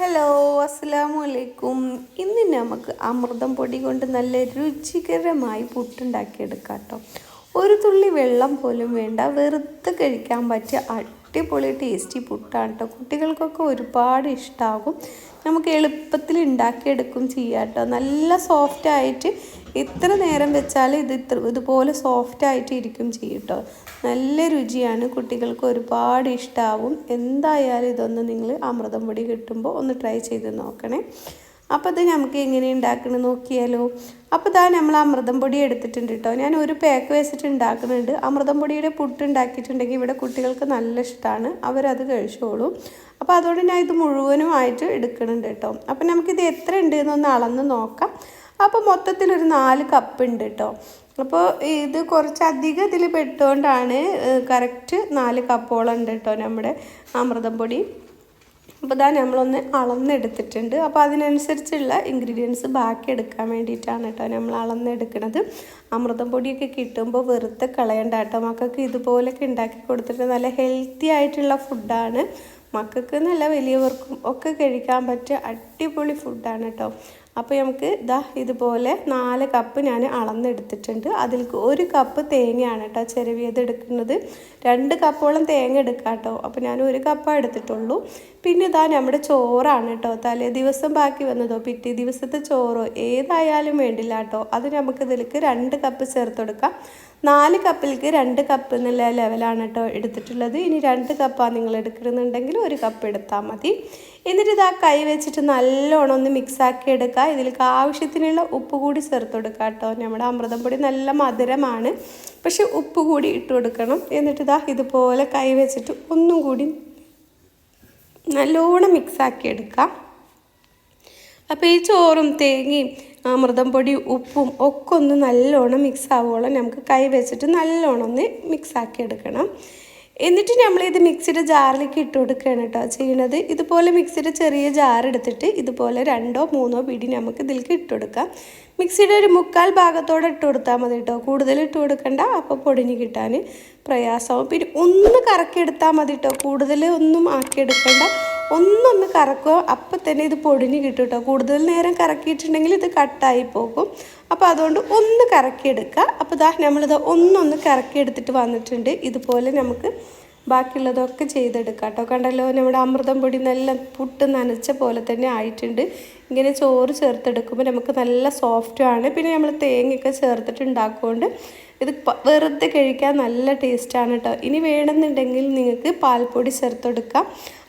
Hello, അസ്സലാമു അലൈക്കും. ഇന്ന് നമുക്ക് അമൃതം പൊടി കൊണ്ട് നല്ല രുചികരമായി പുട്ടുണ്ടാക്കിയെടുക്കാം കേട്ടോ. ഒരു തുള്ളി വെള്ളം പോലും വേണ്ട, വെറുതെ കഴിക്കാൻ പറ്റിയ അടിപൊളി ടേസ്റ്റി പുട്ടാണ് കേട്ടോ. കുട്ടികൾക്കൊക്കെ ഒരുപാട് ഇഷ്ടമാകും. നമുക്ക് എളുപ്പത്തിൽ ഉണ്ടാക്കിയെടുക്കും ചെയ്യാം കേട്ടോ. നല്ല സോഫ്റ്റായിട്ട് എത്ര നേരം വെച്ചാൽ ഇതുപോലെ സോഫ്റ്റായിട്ട് ഇരിക്കും ചെയ്യും കേട്ടോ. നല്ല രുചിയാണ്, കുട്ടികൾക്ക് ഒരുപാട് ഇഷ്ടമാവും. എന്തായാലും ഇതൊന്ന് നിങ്ങൾ അമൃതം പൊടി കിട്ടുമ്പോൾ ഒന്ന് ട്രൈ ചെയ്ത് നോക്കണേ. അപ്പോൾ ഇത് നമുക്ക് എങ്ങനെ ഉണ്ടാക്കണം നോക്കിയാലോ. അപ്പോൾ ഇതാ നമ്മൾ അമൃതം പൊടി എടുത്തിട്ടുണ്ട് കേട്ടോ. ഞാൻ ഒരു പാക്ക് വെച്ചിട്ട് ഉണ്ടാക്കുന്നുണ്ട്. അമൃതം പൊടിയുടെ പുട്ട് ഉണ്ടാക്കിയിട്ടുണ്ടെങ്കിൽ ഇവിടെ കുട്ടികൾക്ക് നല്ല ഇഷ്ടമാണ്, അവരത് കഴിച്ചോളും. അപ്പോൾ അതുകൊണ്ട് ഞാൻ ഇത് മുഴുവനുമായിട്ട് എടുക്കുന്നുണ്ട് കേട്ടോ. അപ്പോൾ നമുക്കിത് എത്ര ഉണ്ട് എന്നൊന്ന് അളന്ന് നോക്കാം. അപ്പോൾ മൊത്തത്തിലൊരു 4 കപ്പ് ഉണ്ട് കേട്ടോ. അപ്പോൾ ഇത് കുറച്ചധികം ഇതിൽ പെട്ടുകൊണ്ടാണ് കറക്റ്റ് 4 കപ്പോളം ഉണ്ട് കേട്ടോ നമ്മുടെ അമൃതം പൊടി. അപ്പോൾ ഇതാ നമ്മളൊന്ന് അളന്നെടുത്തിട്ടുണ്ട്. അപ്പോൾ അതിനനുസരിച്ചുള്ള ഇൻഗ്രീഡിയൻസ് ബാക്കി എടുക്കാൻ വേണ്ടിയിട്ടാണ് കേട്ടോ നമ്മൾ അളന്നെടുക്കുന്നത്. അമൃതം പൊടിയൊക്കെ കിട്ടുമ്പോൾ വെറുതെ കളയണ്ട കേട്ടോ. മക്കൾക്ക് ഇതുപോലൊക്കെ ഉണ്ടാക്കി കൊടുത്തിട്ട് നല്ല ഹെൽത്തി ആയിട്ടുള്ള ഫുഡാണ്. മക്കൾക്ക് നല്ല വലിയവർക്കും ഒക്കെ കഴിക്കാൻ പറ്റിയ അടിപൊളി ഫുഡാണ് കേട്ടോ. അപ്പോൾ നമുക്ക് ഇതുപോലെ 4 കപ്പ് ഞാൻ അളന്നെടുത്തിട്ടുണ്ട്. അതിൽ 1 കപ്പ് തേങ്ങയാണ് കേട്ടോ ചിരവിയത് എടുക്കുന്നത്. 2 കപ്പോളം തേങ്ങ എടുക്കാം കേട്ടോ. അപ്പോൾ ഞാൻ 1 കപ്പാണ് എടുത്തിട്ടുള്ളൂ. പിന്നെ നമ്മുടെ ചോറാണ് കേട്ടോ. തലേ ദിവസം ബാക്കി വന്നതോ പിറ്റേ ദിവസത്തെ ചോറോ ഏതായാലും വേണ്ടില്ല കേട്ടോ. അത് നമുക്ക് ഇതിലേക്ക് 2 കപ്പ് ചേർത്ത് കൊടുക്കാം. 4 കപ്പിലേക്ക് 2 കപ്പ് എന്നുള്ള ലെവലാണ് കേട്ടോ എടുത്തിട്ടുള്ളത്. ഇനി 2 കപ്പാണ് നിങ്ങൾ എടുക്കണമെന്നുണ്ടെങ്കിൽ 1 കപ്പ് എടുത്താൽ മതി. എന്നിട്ട് കൈ വെച്ചിട്ട് നല്ലോണം ഒന്ന് മിക്സാക്കി എടുക്കുക. ഇതിലേക്ക് ആവശ്യത്തിനുള്ള ഉപ്പ് കൂടി ചേർത്ത് കൊടുക്കുക കേട്ടോ. നമ്മുടെ അമൃതം പൊടി നല്ല മധുരമാണ്, പക്ഷെ ഉപ്പ് കൂടി ഇട്ട് കൊടുക്കണം. എന്നിട്ട് ഇതുപോലെ കൈ വെച്ചിട്ട് ഒന്നും കൂടി നല്ലോണം മിക്സാക്കി എടുക്കാം. അപ്പോൾ ഈ ചോറും തേങ്ങയും അമൃതം പൊടി ഉപ്പും ഒക്കെ ഒന്ന് നല്ലോണം മിക്സ് ആവുകയോളം നമുക്ക് കൈ വെച്ചിട്ട് നല്ലോണം ഒന്ന് മിക്സാക്കി എടുക്കണം. എന്നിട്ട് നമ്മളിത് മിക്സിയുടെ ജാറിലേക്ക് ഇട്ട് കൊടുക്കുകയാണ് കേട്ടോ ചെയ്യണത്. ഇതുപോലെ മിക്സിയുടെ ചെറിയ ജാർ എടുത്തിട്ട് ഇതുപോലെ 2 or 3 പിടി നമുക്ക് ഇതിലേക്ക് ഇട്ട് കൊടുക്കാം. മിക്സിയുടെ ഒരു 1/4 ഭാഗത്തോടെ ഇട്ട് കൊടുത്താൽ മതി കേട്ടോ. കൂടുതൽ ഇട്ട് കൊടുക്കണ്ട, അപ്പോൾ പൊടിഞ്ഞ് കിട്ടാൻ പ്രയാസമാവും. പിന്നെ ഒന്ന് കറക്കിയെടുത്താൽ മതി കേട്ടോ. കൂടുതൽ ഒന്നും ആക്കിയെടുക്കണ്ട, ഒന്നൊന്ന് കറക്കുക. അപ്പം തന്നെ ഇത് പൊടിഞ്ഞ് കിട്ടും കേട്ടോ. കൂടുതൽ നേരം കറക്കിയിട്ടുണ്ടെങ്കിൽ ഇത് കട്ടായി പോകും. അപ്പോൾ അതുകൊണ്ട് ഒന്ന് കറക്കിയെടുക്കുക. അപ്പോൾ നമ്മളിത് ഒന്നൊന്ന് കറക്കിയെടുത്തിട്ട് വന്നിട്ടുണ്ട്. ഇതുപോലെ നമുക്ക് ബാക്കിയുള്ളതൊക്കെ ചെയ്തെടുക്കാം കേട്ടോ. കണ്ടല്ലോ, നമ്മുടെ അമൃതം പൊടി നല്ല പുട്ട് നനച്ച പോലെ തന്നെ ആയിട്ടുണ്ട്. ഇങ്ങനെ ചോറ് ചേർത്തെടുക്കുമ്പോൾ നമുക്ക് നല്ല സോഫ്റ്റുമാണ്. പിന്നെ നമ്മൾ തേങ്ങയൊക്കെ ചേർത്തിട്ട് ഉണ്ടാക്കുകൊണ്ട് ഇത് വെറുതെ കഴിക്കാൻ നല്ല ടേസ്റ്റാണ് കേട്ടോ. ഇനി വേണമെന്നുണ്ടെങ്കിൽ നിങ്ങൾക്ക് പാൽപ്പൊടി ചേർത്തെടുക്കാം.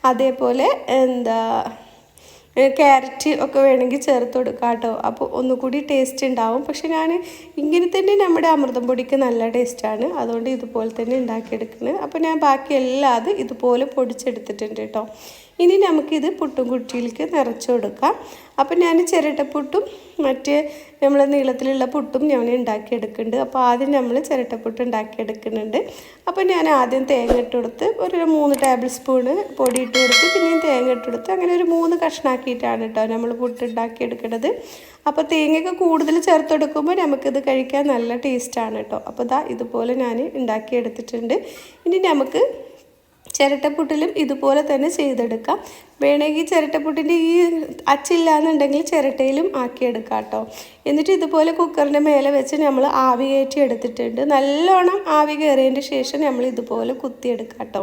അതേപോലെ ക്യാരറ്റ് ഒക്കെ വേണമെങ്കിൽ ചേർത്ത് കൊടുക്കാം കേട്ടോ. അപ്പോൾ ഒന്നുകൂടി ടേസ്റ്റ് ഉണ്ടാവും. പക്ഷെ ഞാൻ ഇങ്ങനെ തന്നെ നമ്മുടെ അമൃതം പൊടിക്ക് നല്ല ടേസ്റ്റാണ്, അതുകൊണ്ട് ഇതുപോലെ തന്നെ ഉണ്ടാക്കിയെടുക്കുന്നത്. അപ്പോൾ ഞാൻ ബാക്കി എല്ലാം ഇതുപോലെ പൊടിച്ചെടുത്തിട്ടുണ്ട് കേട്ടോ. ഇനി നമുക്കിത് പുട്ടും കുറ്റിയിലേക്ക് നിറച്ച് കൊടുക്കാം. അപ്പം ഞാൻ ചിരട്ടപ്പുട്ടും മറ്റേ നമ്മൾ നീളത്തിലുള്ള പുട്ടും ഞാൻ ഉണ്ടാക്കിയെടുക്കുന്നുണ്ട്. അപ്പോൾ ആദ്യം നമ്മൾ ചിരട്ടപ്പുട്ട് ഉണ്ടാക്കിയെടുക്കുന്നുണ്ട്. അപ്പോൾ ഞാൻ ആദ്യം തേങ്ങ ഇട്ട് കൊടുത്ത് ഒരു 3 ടേബിൾ സ്പൂണ് പൊടി ഇട്ട് കൊടുത്ത് പിന്നെയും തേങ്ങ ഇട്ട് കൊടുത്ത് അങ്ങനെ ഒരു 3 കഷ്ണാക്കിയിട്ടാണ് കേട്ടോ നമ്മൾ പുട്ട് ഉണ്ടാക്കിയെടുക്കുന്നത്. അപ്പോൾ തേങ്ങയൊക്കെ കൂടുതൽ ചേർത്ത് കൊടുക്കുമ്പോൾ നമുക്കിത് കഴിക്കാൻ നല്ല ടേസ്റ്റാണ് കേട്ടോ. അപ്പോൾ ഇതുപോലെ ഞാൻ ഉണ്ടാക്കിയെടുത്തിട്ടുണ്ട്. ഇനി നമുക്ക് ചിരട്ടപ്പുട്ടിലും ഇതുപോലെ തന്നെ ചെയ്തെടുക്കാം. വേണമെങ്കിൽ ചിരട്ടപ്പുട്ടിൻ്റെ ഈ അച്ചില്ലാന്നുണ്ടെങ്കിൽ ചിരട്ടയിലും ആക്കിയെടുക്കാം കേട്ടോ. എന്നിട്ട് ഇതുപോലെ കുക്കറിൻ്റെ മേലെ വെച്ച് നമ്മൾ ആവി കയറ്റി എടുത്തിട്ടുണ്ട്. നല്ലോണം ആവി കയറിയതിൻ്റെ ശേഷം നമ്മൾ ഇതുപോലെ കുത്തിയെടുക്കാം കേട്ടോ.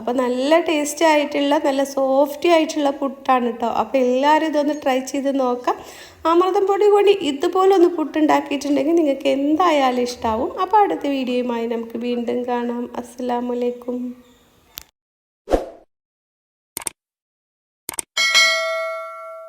അപ്പോൾ നല്ല ടേസ്റ്റി ആയിട്ടുള്ള നല്ല സോഫ്റ്റി ആയിട്ടുള്ള പുട്ടാണ് കേട്ടോ. അപ്പോൾ എല്ലാവരും ഇതൊന്ന് ട്രൈ ചെയ്ത് നോക്കാം. അമൃതം പൊടി കൊണ്ട് ഇതുപോലെ ഒന്ന് പുട്ടുണ്ടാക്കിയിട്ടുണ്ടെങ്കിൽ നിങ്ങൾക്ക് എന്തായാലും ഇഷ്ടമാവും. അപ്പോൾ അടുത്ത വീഡിയോയുമായി നമുക്ക് വീണ്ടും കാണാം. അസ്സലാമു അലൈക്കും.